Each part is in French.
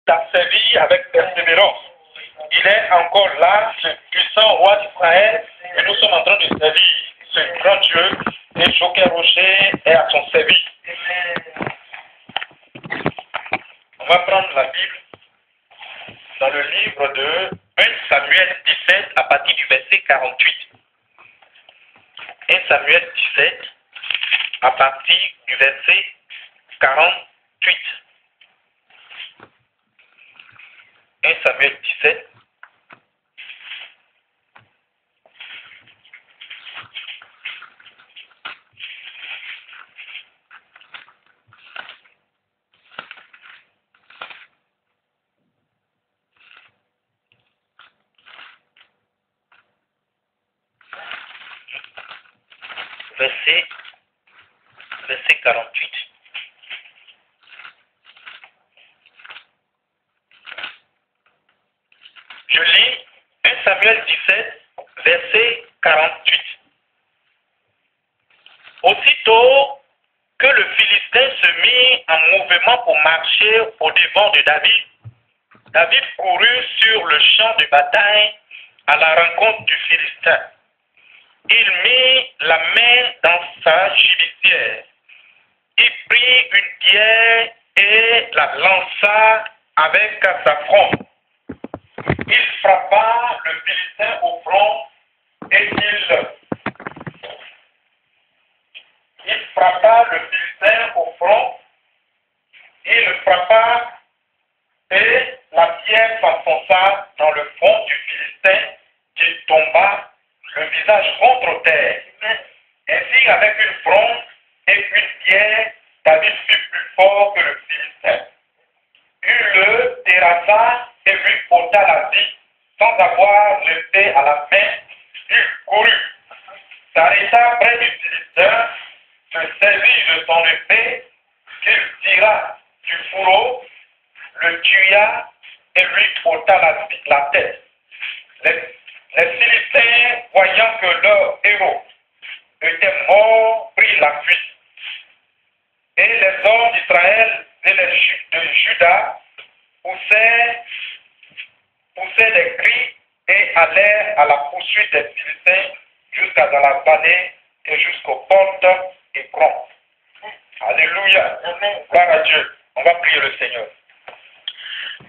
t'a servi avec persévérance. Il est encore là, ce puissant roi d'Israël, et nous sommes en train de servir ce grand Dieu, et Joker Rocher est à son service. On va prendre la Bible dans le livre de 1 Samuel 17 à partir du verset 48. 1 Samuel 17 à partir du verset 48. 1 Samuel 17. Verset 48. Je lis 1 Samuel 17, verset 48. Aussitôt que le Philistin se mit en mouvement pour marcher au devant de David, David courut sur le champ de bataille à la rencontre du Philistin. Il mit la main dans sa gibecière. Il prit une pierre et la lança avec sa fronde. Il frappa le Philistin au front et il frappa le Philistin au front. Il le frappa et la pierre s'enfonça dans le front du Philistin qui tomba le visage contre terre. Ainsi, avec une fronde et une pierre, David fut plus fort que le Philistin. Il le terrassa et lui ôta la vie, sans avoir l'épée à la main. Il courut, s'arrêta près du Philistin, se servit de son épée, qu'il tira du fourreau, le tua et lui ôta la tête. Les Philistins, voyant que leur héros était mort, prirent la fuite. Et les hommes d'Israël et de Juda poussaient des cris et allèrent à la poursuite des Philistins jusqu'à dans la vallée et jusqu'aux portes d'Écron. Alléluia. Gloire à Dieu. On va prier le Seigneur.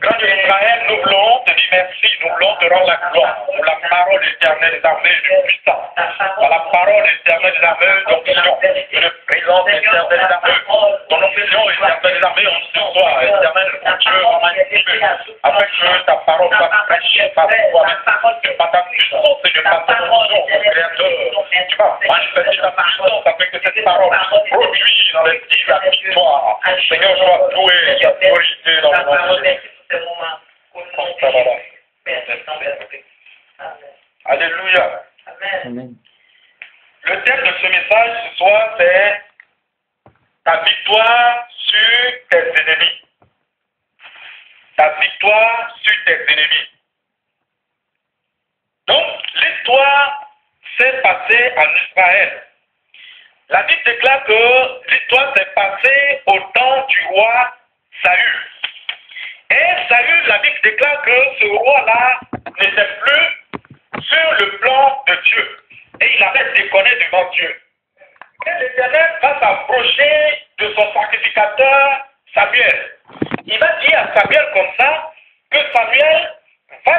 Grand Dieu d'Israël, nous voulons te dire merci, nous voulons te rendre la gloire pour la parole éternelle des armées du puissant, pour la parole éternelle des armées d'onction, de présence éternelle des armées, ton onction éternelle des armées en ce soir, éternel mon Dieu, en magnifique, afin que ta parole soit prêchée par toi, par ta puissance et de par ta onction, Créateur. Tu vas manifester ta puissance afin que cette parole produise dans les vies la victoire. Seigneur, sois doué, glorifié dans le monde. Alléluia. Amen. Le thème de ce message ce soir, c'est ta victoire sur tes ennemis. Ta victoire sur tes ennemis. Donc, l'histoire s'est passée en Israël. La Bible déclare que l'histoire s'est passée au temps du roi Saül. Et Saül, la Bible déclare que ce roi-là n'était plus sur le plan de Dieu. Et il avait déconné devant Dieu. Et l'Éternel va s'approcher de son sacrificateur Samuel. Il va dire à Samuel comme ça, que Samuel va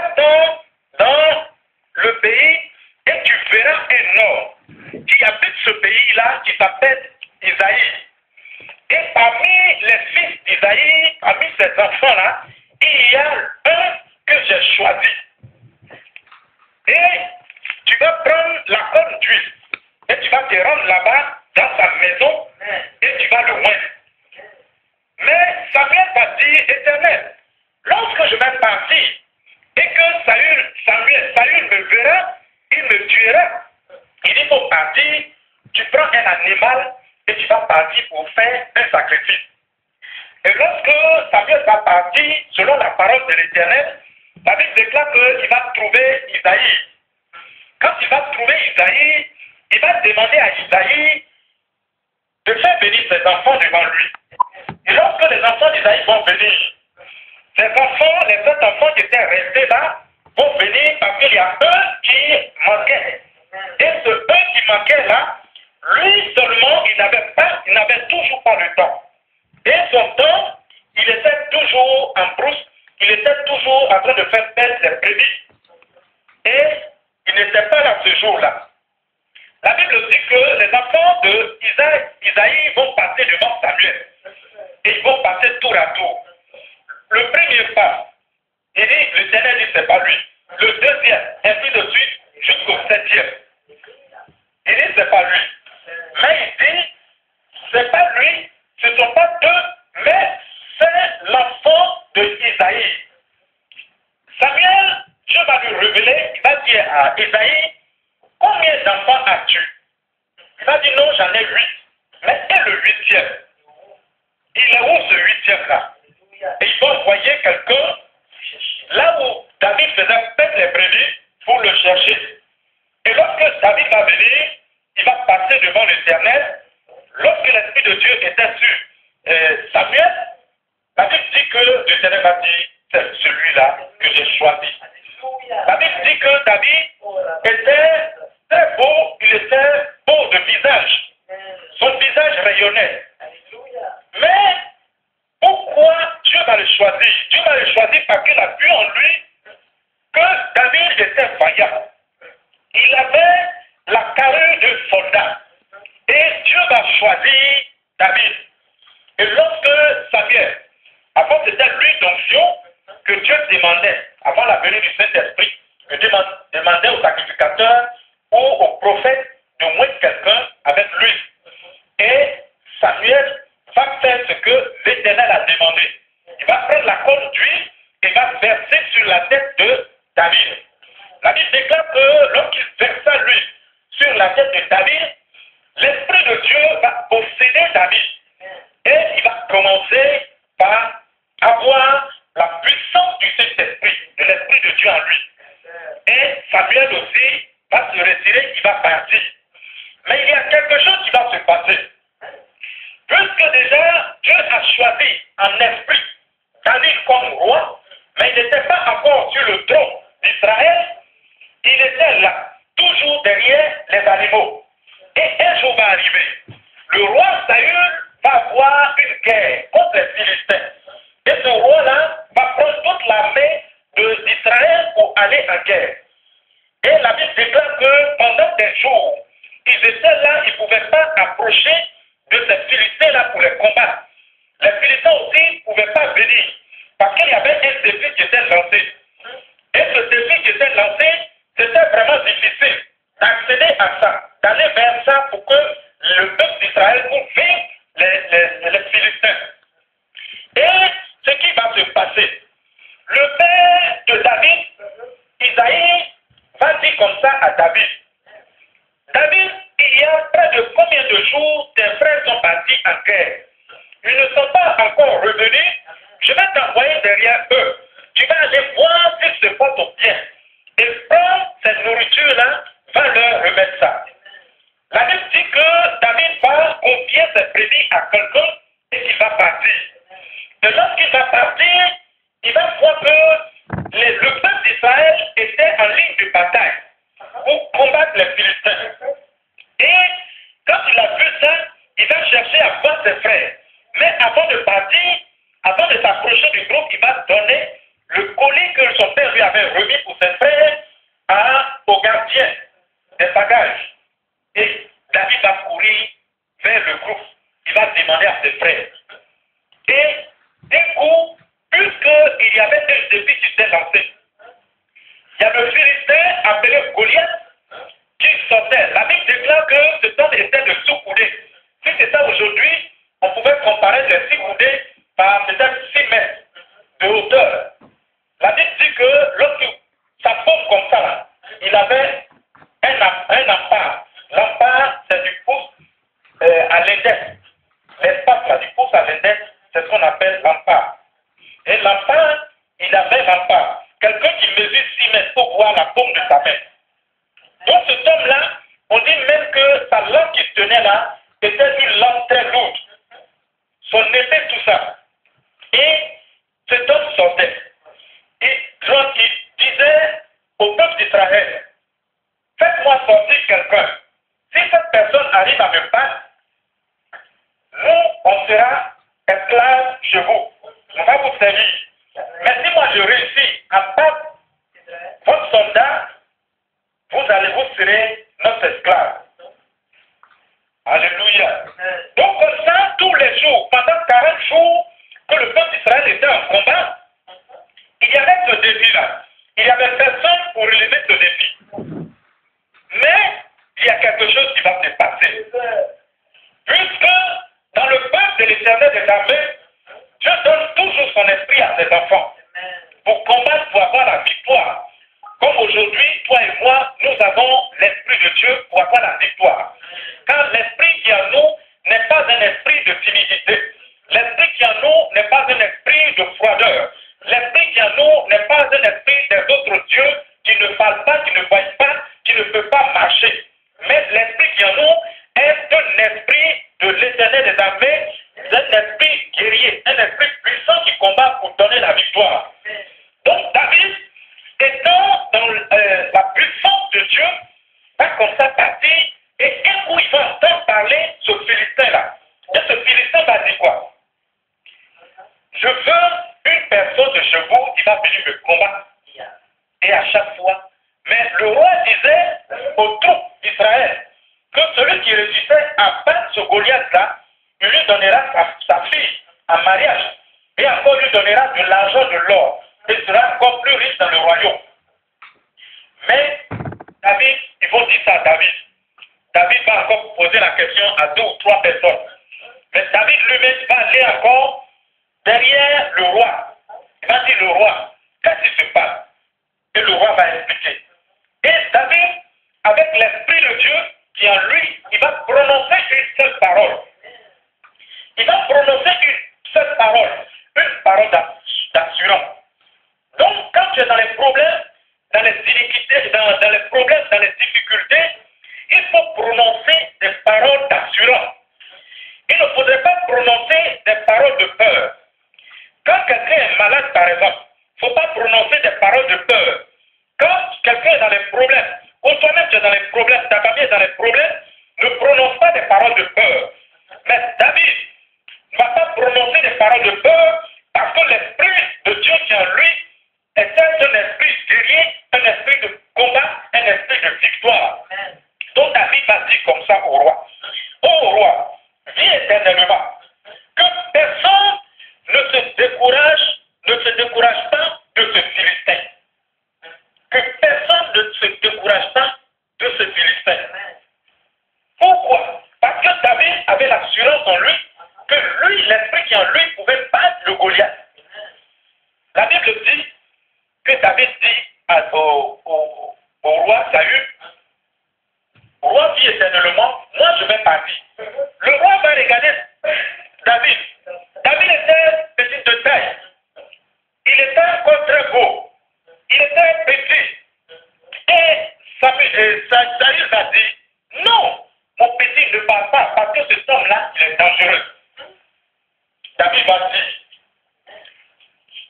dans le pays et tu verras un homme qui habite ce pays-là qui s'appelle Isaïe. Et parmi les fils d'Isaïe, parmi ces enfants-là, il y a un que j'ai choisi. Et tu vas prendre la corne d'huile et tu vas te rendre là-bas dans sa maison et tu vas le moindre. Mais Samuel va dire, Éternel, lorsque je vais partir et que Saül me verra, il me tuera. Il dit, pour partir, tu prends un animal et tu vas partir pour faire un sacrifice. Et lorsque Samuel va partir, selon la parole de l'Éternel, la Bible déclare qu'il va trouver Isaïe. Quand il va trouver Isaïe, il va demander à Isaïe de faire venir ses enfants devant lui. Et lorsque les enfants d'Isaïe vont venir, Ces enfants, les autres enfants qui étaient restés là, vont venir parce qu'il y a un qui manquait. Et ce un qui manquait là, lui seulement, il n'avait toujours pas le temps. Et son temps, il était toujours en brousse, il était toujours en train de faire perdre les brebis. Et il n'était pas là ce jour-là. La Bible dit que les enfants d'Isaïe vont passer devant Samuel. Et ils vont passer tour à tour. Le premier pas, il dit, l'Éternel dit, c'est pas lui. Le deuxième, ainsi de suite, jusqu'au septième. Il dit, c'est pas lui. Mais il dit, c'est pas lui, ce ne sont pas deux, mais c'est l'enfant d'Isaïe. Samuel, Dieu va lui révéler, il va dire à Isaïe, combien d'enfants as-tu? Il va dire, non, j'en ai 8. Mais c'est le huitième. Il est où ce huitième-là? Et il va envoyer quelqu'un là où David faisait perdre les brebis pour le chercher. Et lorsque David va venir, il va passer devant l'Éternel. Lorsque l'Esprit de Dieu était sur Samuel, David dit que l'Éternel va dire, c'est celui-là que j'ai choisi. David dit que David était très beau, il était beau de visage. Son visage rayonnait. Mais pourquoi Dieu va le choisir? Dieu va le choisir parce qu'il a vu en lui que David était vaillant. Il avait la carrure de soldat. Et Dieu va choisir David. Et lorsque Samuel, avant c'était l'huile d'onction que Dieu demandait, avant la venue du Saint-Esprit, que Dieu demandait aux sacrificateurs ou aux prophètes de mettre quelqu'un avec lui. Et Samuel va faire ce que l'Éternel a demandé. Il va prendre la corne d'huile et va verser sur la tête de David. La Bible déclare que lorsqu'il versa l'huile sur la tête de David, l'Esprit de Dieu va posséder David. Et il va commencer par avoir la puissance du Saint-Esprit, de l'Esprit de Dieu en lui. Et Samuel aussi va se retirer, il va partir. Mais il y a quelque chose qui va se passer. Puisque déjà Dieu a choisi en esprit David comme roi, mais il n'était pas encore sur le trône d'Israël, il était là, toujours derrière les animaux. Et un jour va arriver, le roi Saül va avoir une guerre contre les Philistins. Et ce roi-là va prendre toute l'armée d'Israël pour aller en guerre. Et la Bible déclare que pendant des jours, ils étaient là, ils ne pouvaient pas approcher de ces Philistins-là pour les combattre. Les Philistins aussi ne pouvaient pas venir, parce qu'il y avait un défi qui était lancé. Et ce défi qui était lancé, c'était vraiment difficile d'accéder à ça, d'aller vers ça pour que le peuple d'Israël puisse vaincre les Philistins. Et ce qui va se passer, le père de David, Isaïe, va dire comme ça à David. David, il y a près de combien de jours tes frères sont partis en guerre? Ils ne sont pas encore revenus. Je vais t'envoyer derrière eux. Tu vas aller voir s'ils se portent bien. Et prends cette nourriture-là, va leur remettre ça. La Bible dit que David va confier ses brebis à quelqu'un et qu'il va partir. Et lorsqu'il va partir, il va voir que le peuple d'Israël était en ligne de bataille pour combattre les Philistins. Et quand il a vu ça, il va chercher à voir ses frères. Mais avant de partir, avant de s'approcher du groupe, il va donner le colis que son père lui avait remis pour ses frères au gardien des bagages. Et David va courir vers le groupe. Il va demander à ses frères. Et d'un coup, puisqu'il y avait un défi qui était lancé, il y a le Philistin appelé Goliath qui sortait. La Bible déclare que cet homme était de sous-coudée. Si c'était aujourd'hui, on pouvait comparer les 6 coudées par peut-être 6 mètres de hauteur. La Bible dit que lorsque ça tombe comme ça, là, il avait un empare. L'empare, c'est du pouce à l'index. L'espace là, du pouce à l'index, c'est ce qu'on appelle l'empare. Et l'empare, il avait l'empare. Quelqu'un qui mesure 6 mètres pour voir la paume de sa main. Donc cet homme-là, on dit même que sa lampe qui tenait là, était une lampe très lourde. Son épée, tout ça. Et cet homme sortait. quelqu'un, si cette personne arrive à me battre, nous, on sera esclaves chez vous. On va vous servir. Mais si moi je réussis à battre votre soldat, vous serez notre esclave. Alléluia. Donc comme ça, tous les jours, pendant 40 jours que le peuple d'Israël était en combat, il y avait ce défi-là. Il n'y avait personne pour relever ce défi. Mais il y a quelque chose qui va se passer. Puisque dans le peuple de l'Éternel des armées, Dieu donne toujours son esprit à ses enfants pour combattre, pour avoir la victoire. Comme aujourd'hui, toi et moi, nous avons l'esprit de Dieu pour avoir la victoire. Car l'esprit qui est en nous n'est pas un esprit de timidité. L'esprit qui est en nous n'est pas un esprit de froideur. L'esprit qui est en nous n'est pas un esprit des autres dieux qui ne parlent pas, qui ne voient pas, qui ne peut pas marcher. Mais l'esprit qui est en nous est un esprit de l'Éternel des armées, un esprit guerrier, un esprit puissant qui combat pour donner la victoire. Donc David, étant dans la puissance de Dieu, va comme ça partir et un coup il va entendre parler ce Philistin-là. Et ce Philistin va dire quoi? Je veux une personne de chez vous qui va venir me combattre. Et à chaque fois, mais le roi disait aux troupes d'Israël que celui qui réussissait à battre ce Goliath-là, il lui donnera sa fille en mariage et encore lui donnera de l'argent, de l'or, et sera encore plus riche dans le royaume. Mais David, ils vont dire ça à David. David va encore poser la question à 2 ou 3 personnes. Mais David lui-même va aller encore derrière le roi. Il va dire le roi, qu'est-ce qui se passe? Et le roi va expliquer. Et David, avec l'esprit de Dieu qui est en lui, il va prononcer une seule parole. Il va prononcer une seule parole d'assurance. Donc, quand tu es dans les problèmes, dans les iniquités, dans les problèmes, dans les difficultés, il faut prononcer des paroles d'assurance. Il ne faudrait pas prononcer des paroles de peur. Quand quelqu'un est malade, par exemple, il ne faut pas prononcer des paroles de peur. Quand quelqu'un est dans les problèmes, ou toi-même tu es dans les problèmes, ta famille est dans les problèmes, ne prononce pas des paroles de peur. Mais David ne va pas prononcer des paroles de peur parce que l'esprit de Dieu qui est en lui est un esprit guerrier, un esprit de combat, un esprit de victoire. Donc David va dire comme ça au roi. Ô roi, vis éternellement, que personne ne se décourage pas de ce Philistin. Que personne ne se décourage pas de ce Philistin. Pourquoi? Parce que David avait l'assurance en lui que lui, l'esprit qui en lui pouvait battre le Goliath. La Bible dit que David dit au roi Saül, roi vit éternellement, moi je vais partir. Le roi va regarder David. David était petit de taille. Il était encore très beau. Il était petit. Et Saül va dire, non, mon petit ne parle pas parce que cet homme-là, il est dangereux. David va dire,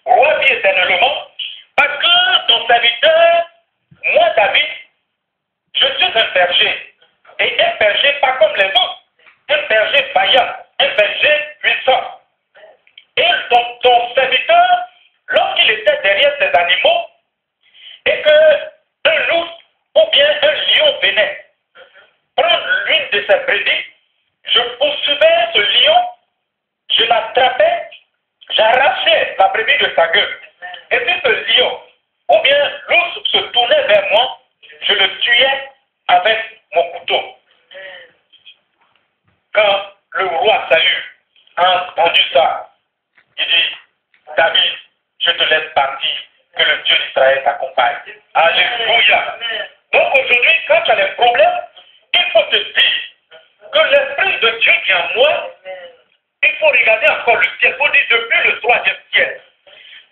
roi vit éternellement, parce que ton serviteur, moi David, je suis un berger. Et un berger pas comme les autres. Un berger vaillant, un berger puissant. Et ton serviteur, lorsqu'il était derrière ses animaux, et qu'un loup ou bien un lion venait prendre l'une de ses brebis, je poursuivais ce lion, je l'attrapais, j'arrachais la brebis de sa gueule. Et puis ce lion, ou bien l'ours se tournait vers moi, je le tuais avec mon couteau. Quand le roi Saül a entendu ça, il dit, David, je te laisse partir, que le Dieu d'Israël t'accompagne. Alléluia. Donc aujourd'hui, quand tu as des problèmes, il faut te dire que l'Esprit de Dieu qui est en moi, il faut regarder encore le ciel. Il faut dire depuis le 3e ciel.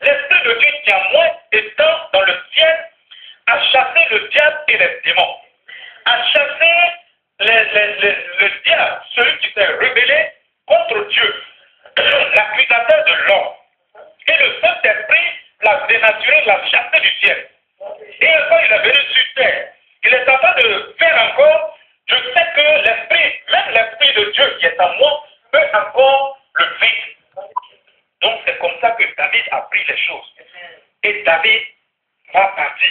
L'Esprit de Dieu qui est en moi étant dans le ciel, a chassé le diable et les démons, a chassé le diable, celui qui s'est rebellé contre Dieu, l'accusateur de l'homme. Et le Saint-Esprit l'a dénaturé, l'a chassé du ciel. Et quand il est venu sur terre, il est en train de faire encore je sais que l'esprit, même l'esprit de Dieu qui est en moi, peut encore le vaincre. Donc c'est comme ça que David a pris les choses. Et David va partir.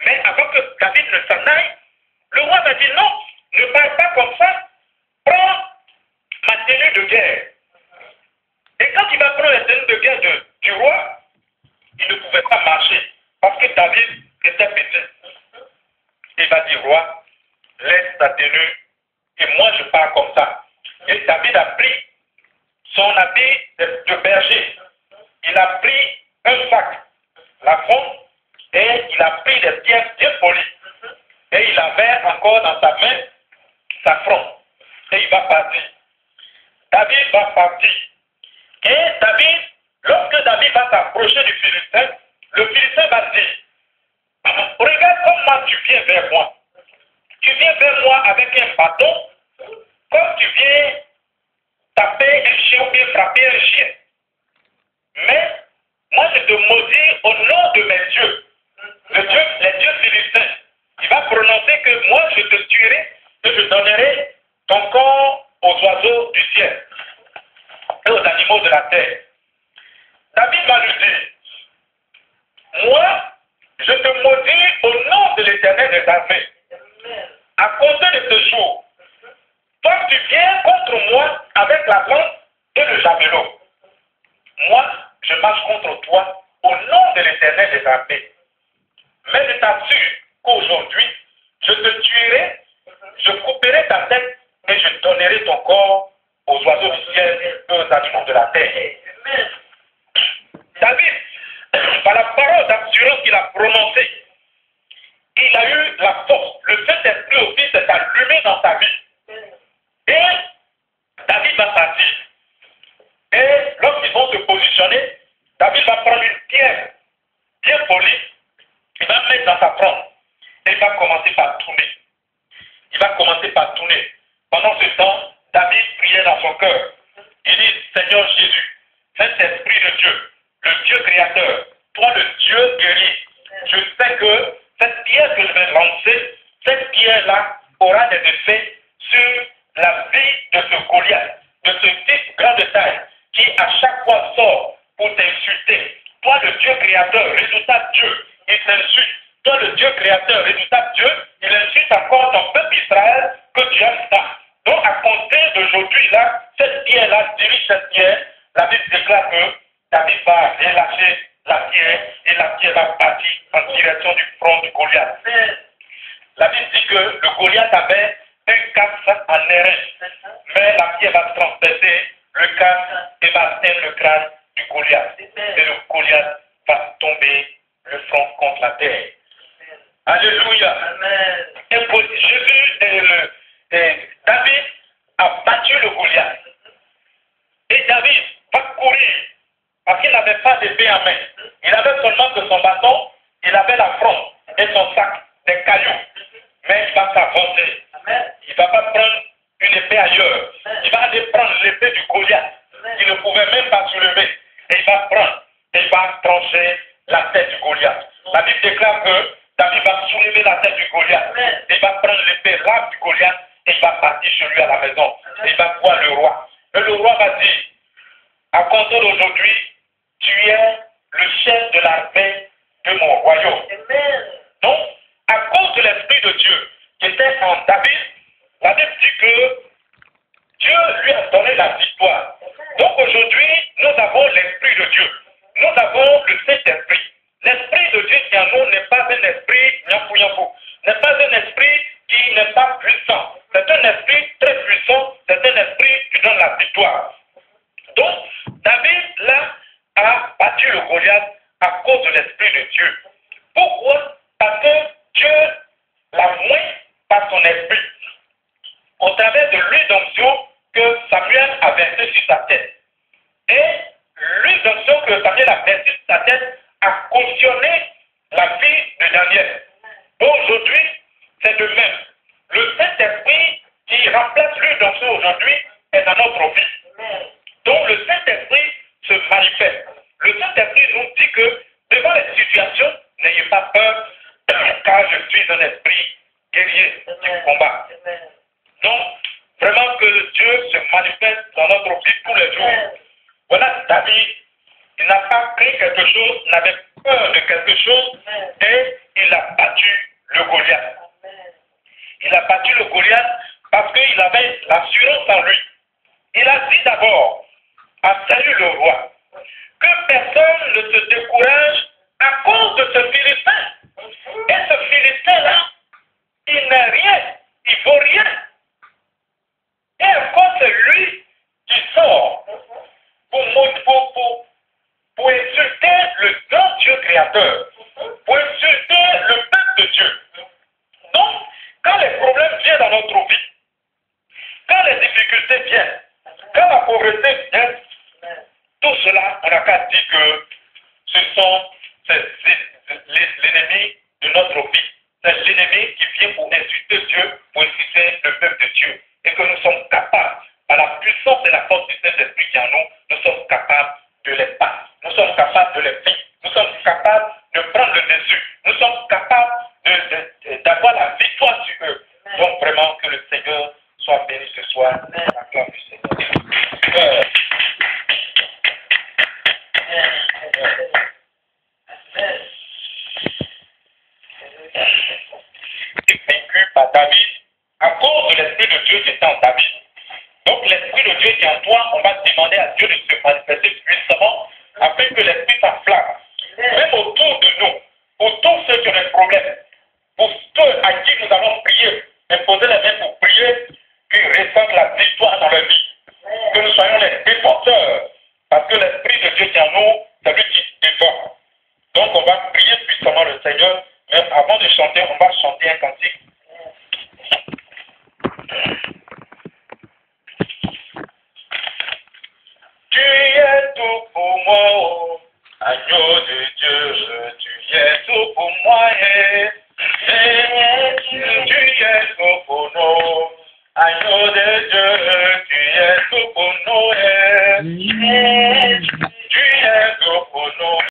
Mais avant que David ne s'en aille, le roi va dire non, ne parle pas comme ça, prends ma tenue de guerre. Et quand il va prendre la tenue de guerre du roi, il ne pouvait pas marcher parce que David était petit. Il va dire roi, laisse ta tenue et moi je pars comme ça. Et David a pris son habit de berger. Il a pris un sac, la fronde, et il a pris des pièces bien polies. Et il avait encore dans sa main sa fronde. Et il va partir. David va partir. Et David, lorsque David va s'approcher du Philistin, le Philistin va dire, regarde comment tu viens vers moi. Tu viens vers moi avec un bâton, comme tu viens taper un chien ou bien frapper un chien. Mais moi je te maudis au nom de mes dieux, les dieux philistins. Il va prononcer que moi je te tuerai et je donnerai ton corps aux oiseaux du ciel et aux animaux de la terre. David va lui dire, moi je te maudis au nom de l'Éternel des armées. À compter de ce jour, toi tu viens contre moi avec la lance et le javelot. Moi, je marche contre toi au nom de l'Éternel des armées. Mais je t'assure qu'aujourd'hui, je te tuerai, je couperai ta tête et je donnerai ton corps aux oiseaux du ciel et aux animaux de la terre. David, par la parole d'assurance qu'il a prononcée, il a eu la force. Le Saint-Esprit aussi s'est allumé dans sa vie. Et David va partir. Et lorsqu'ils vont se positionner, David va prendre une pierre bien polie, il va mettre dans sa fronde. Et il va commencer par tourner. Il va commencer par tourner. Pendant ce temps, David priait dans son cœur. Il dit, Seigneur Jésus, Saint-Esprit de Dieu, le Dieu créateur, toi le Dieu guéri, je sais que cette pierre que je vais lancer, cette pierre-là aura des effets sur la vie de ce Goliath, de ce type grand de taille, qui à chaque fois sort pour t'insulter. Toi le Dieu créateur, résultat Dieu, il t'insulte. Toi le Dieu créateur, résultat Dieu, il insulte encore ton peuple Israël que tu as ça. Donc à compter d'aujourd'hui là, cette pierre-là, dirige cette pierre, la Bible déclare que David va relâcher la pierre et la pierre va partir en direction du front du Goliath. La Bible dit que le Goliath avait un casque en airain, mais la pierre va transpercer le casque et va atteindre le crâne du Goliath. Et le Goliath va tomber le front contre la terre. Alléluia. Amen. Et Jésus David a battu le Goliath. Et David va courir parce qu'il n'avait pas d'épée en main. Il avait seulement que son bâton, il avait la fronde et son sac, des cailloux. Mais il va s'avancer. Il ne va pas prendre une épée ailleurs. Il va aller prendre l'épée du Goliath. Il ne pouvait même pas soulever. Et il va prendre et il va trancher la tête du Goliath. La Bible déclare que David va soulever la tête du Goliath. Et il va prendre l'épée rame du Goliath et il va partir chez lui à la maison. Et il va voir le roi. Et le roi va dire, à compter d'aujourd'hui, tu es le chef de l'armée de mon royaume. Donc, à cause de l'Esprit de Dieu qui était en David, la Bible dit que Dieu lui a donné la victoire. Donc aujourd'hui, nous avons l'Esprit de Dieu. Nous avons le Saint-Esprit. L'Esprit de Dieu qui en nous n'est pas un esprit nyapou-nyapou, n'est pas un esprit qui n'est pas puissant. C'est un esprit très puissant, c'est un esprit qui donne la victoire. Donc, David, là, a battu le Goliath à cause de l'Esprit de Dieu. Pourquoi? Parce que Dieu l'a moins par son esprit. Au travers de l'huile d'onction que Samuel a versée sur sa tête. Et l'huile d'onction que Samuel a versée sur sa tête a cautionné la vie de Daniel. Donc aujourd'hui, c'est de même. Le Saint-Esprit qui remplace l'huile d'onction aujourd'hui est dans notre vie. Donc le Saint-Esprit se manifeste. Le Saint-Esprit nous dit que devant les situations, n'ayez pas peur, car je suis un esprit guerrier qui combat. notre vie tous les jours. Voilà David, il n'a pas pris quelque chose, n'avait peur de quelque chose et il a battu le Goliath. Il a battu le Goliath parce qu'il avait l'assurance en lui. Il a dit d'abord à Saül le roi que personne ne se décourage à cause de ce Philistin. Et ce Philistin-là, il n'est rien, il vaut rien. Et encore c'est lui qui sort pour insulter le grand Dieu créateur, pour insulter le peuple de Dieu. Donc, quand les problèmes viennent dans notre vie, quand les difficultés viennent, quand la pauvreté vient, tout cela, on n'a qu'à dire que ce sont l'ennemi de notre vie. C'est l'ennemi qui vient pour insulter Dieu, pour insulter le peuple de Dieu. Et que nous sommes capables, par la puissance et la force du Saint-Esprit qui est en nous, nous sommes capables de les battre. Nous sommes capables de les vaincre. Nous sommes capables de prendre le dessus. Nous sommes capables d'avoir la victoire sur eux. Donc vraiment que le Seigneur soit béni ce soir. La gloire du Seigneur. Vaincu par David à cause de l'Esprit de Dieu qui était en David. Donc l'Esprit de Dieu qui est en toi, on va demander à Dieu de se manifester puissamment afin que l'Esprit s'enflamme. Même autour de nous, autour de ceux qui ont des problèmes, pour ceux à qui nous allons prier, imposer les mains pour prier, qu'ils ressentent la victoire dans leur vie. Que nous soyons les défenseurs, parce que l'Esprit de Dieu qui est en nous, c'est lui qui défend. Donc on va prier puissamment le Seigneur, mais avant de chanter, on va chanter un cantique. Tu es tout pour moi, agneau de Dieu, tu es tout pour moi, tu es tout pour nous, agneau de Dieu, tu es tout pour nous,